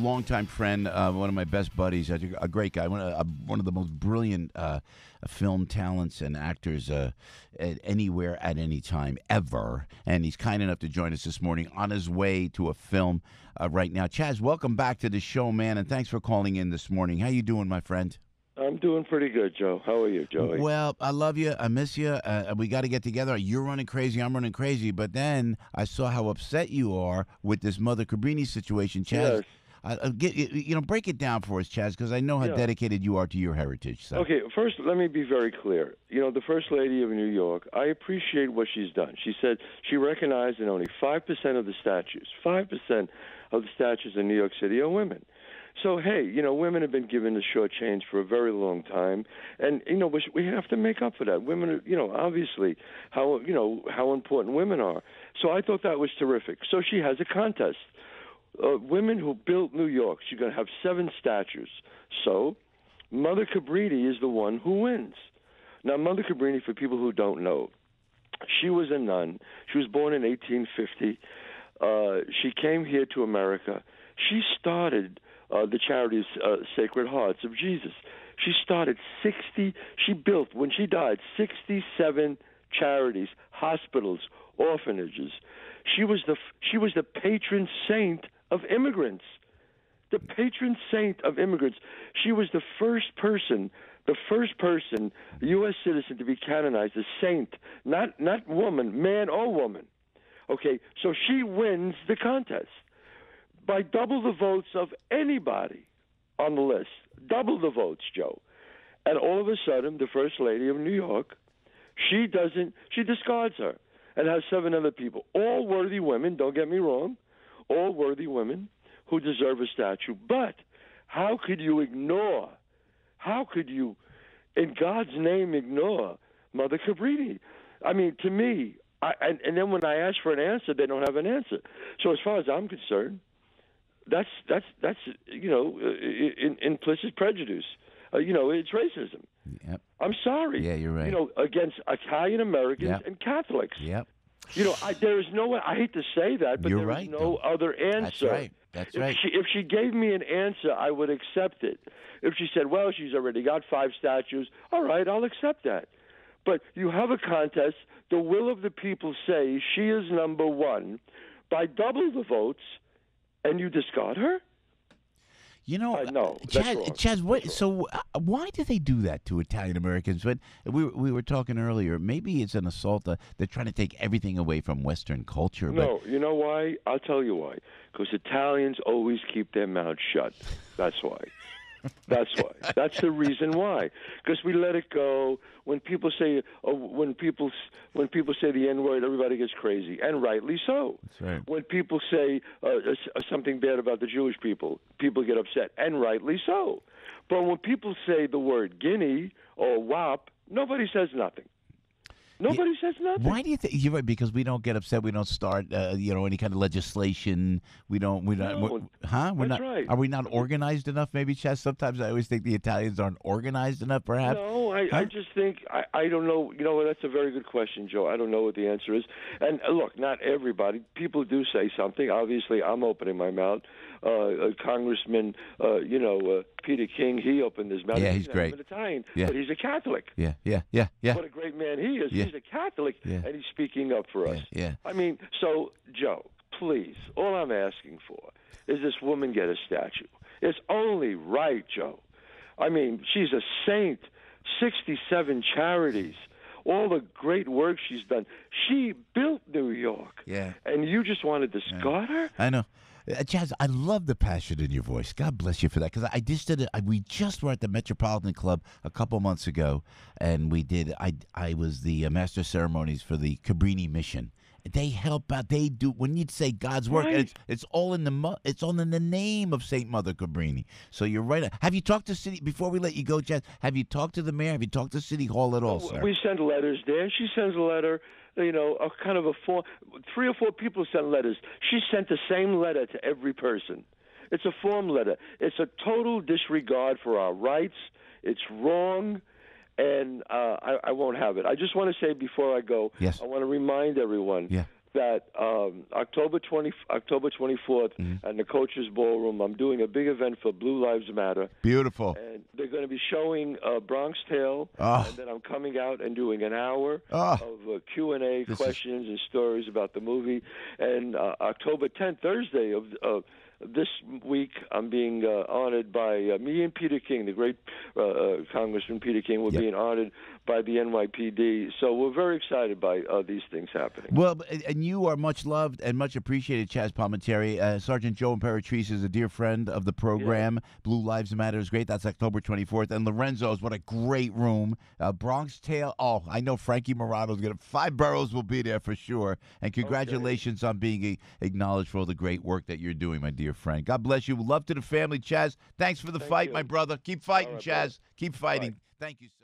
Longtime friend, one of my best buddies, a great guy, one of the most brilliant film talents and actors anywhere at any time ever. And he's kind enough to join us this morning on his way to a film right now. Chazz, welcome back to the show, man, and thanks for calling in this morning. How you doing, my friend? I'm doing pretty good, Joe. How are you, Joey? Well, I love you. I miss you. We got to get together. You're running crazy. I'm running crazy. But then I saw how upset you are with this Mother Cabrini situation, Chazz. Yes. Break it down for us, Chazz, because I know how dedicated you are to your heritage. So. Okay, first, let me be very clear. The First Lady of New York, I appreciate what she's done. She said she recognized that only 5% of the statues, 5% of the statues in New York City are women. So, hey, women have been given the short change for a very long time, and, we have to make up for that. Women, obviously, how important women are. So I thought that was terrific. So she has a contest. Women who built New York, she's going to have 7 statues. So Mother Cabrini is the one who wins. Now, Mother Cabrini, for people who don't know, she was a nun. She was born in 1850. She came here to America. She started the charity Sacred Hearts of Jesus. She started she built, when she died, 67 charities, hospitals, orphanages. She was the patron saint of immigrants. The patron saint of immigrants. She was the first person, U.S. citizen, to be canonized as saint, not woman, man or woman. Okay, so she wins the contest by double the votes of anybody on the list. Double the votes, Joe. And all of a sudden, the First Lady of New York, she discards her and has 7 other people, all worthy women, don't get me wrong, all worthy women who deserve a statue. But how could you, in God's name, ignore Mother Cabrini? I mean, to me, and then when I ask for an answer, they don't have an answer. So as far as I'm concerned, that's implicit prejudice. It's racism. Yep. I'm sorry. Yeah, you're right. Against Italian Americans and Catholics. Yep. There is no way. I hate to say that, but You're there is no other answer. That's right. If she gave me an answer, I would accept it. If she said, "Well, she's already got 5 statues," all right, I'll accept that. But you have a contest. The will of the people say she is number 1 by double the votes, and you discard her? No, Chazz, why do they do that to Italian Americans? But we were talking earlier. Maybe it's an assault. They're trying to take everything away from Western culture. No, you know why? I'll tell you why. Because Italians always keep their mouths shut. That's why. That's why. That's the reason why. Because we let it go. When people say the N-word, everybody gets crazy, and rightly so. That's right. When people say something bad about the Jewish people get upset, and rightly so. But when people say the word guinea or wop, nobody says nothing. Nobody says nothing. Why do you think you're right? Because we don't get upset. We don't start, any kind of legislation. We're not. Right. Are we not organized enough? Maybe, Chazz. Sometimes I always think the Italians aren't organized enough. Perhaps. No, I just think I don't know. That's a very good question, Joe. I don't know what the answer is. And look, not everybody. People do say something. Obviously, I'm opening my mouth. Congressman, Peter King, he opened his mouth. Yeah, he's great. An Italian, yeah. But he's a Catholic. Yeah. What a great man he is. Yeah. He's a Catholic, and he's speaking up for us. Yeah. I mean, so, Joe, please, all I'm asking for is this woman get a statue. It's only right, Joe. I mean, she's a saint, 67 charities, all the great work she's done. She built New York. Yeah. And you just want to discard her? I know. Chazz, I love the passion in your voice. God bless you for that. Because I just did it. We just were at the Metropolitan Club a couple months ago, and we did. I was the master of ceremonies for the Cabrini mission. They help out. They do. When you say God's work, right. it's all in the name of Saint Mother Cabrini. So you're right. Have you talked to city before we let you go, Chazz? Have you talked to the mayor? Have you talked to City Hall at all, sir? We send letters there. She sends a letter. A kind of a form. 3 or 4 people sent letters. She sent the same letter to every person. It's a form letter. It's a total disregard for our rights. It's wrong, and I won't have it. I just want to say before I go, yes. I want to remind everyone, that October 24th at the Coaches Ballroom, I'm doing a big event for Blue Lives Matter. Beautiful. And they're going to be showing Bronx Tale, and then I'm coming out and doing an hour of Q&A, questions and stories about the movie. And October 10th, Thursday of this week, I'm being honored by me and Peter King, the great Congressman Peter King. We're being honored by the NYPD. So we're very excited by these things happening. Well, and you are much loved and much appreciated, Chazz Palminteri. Sergeant Joe Imperatrice is a dear friend of the program. Yeah. Blue Lives Matter is great. That's October 24th. And Lorenzo's, what a great room. Bronx Tale. Oh, I know Frankie Morato's going to. 5 Boroughs will be there for sure. And congratulations on being acknowledged for all the great work that you're doing, my dear friend. God bless you. Love to the family, Chazz. Thanks for the fight, my brother. Keep fighting, Chazz. Keep fighting. Thank you, sir.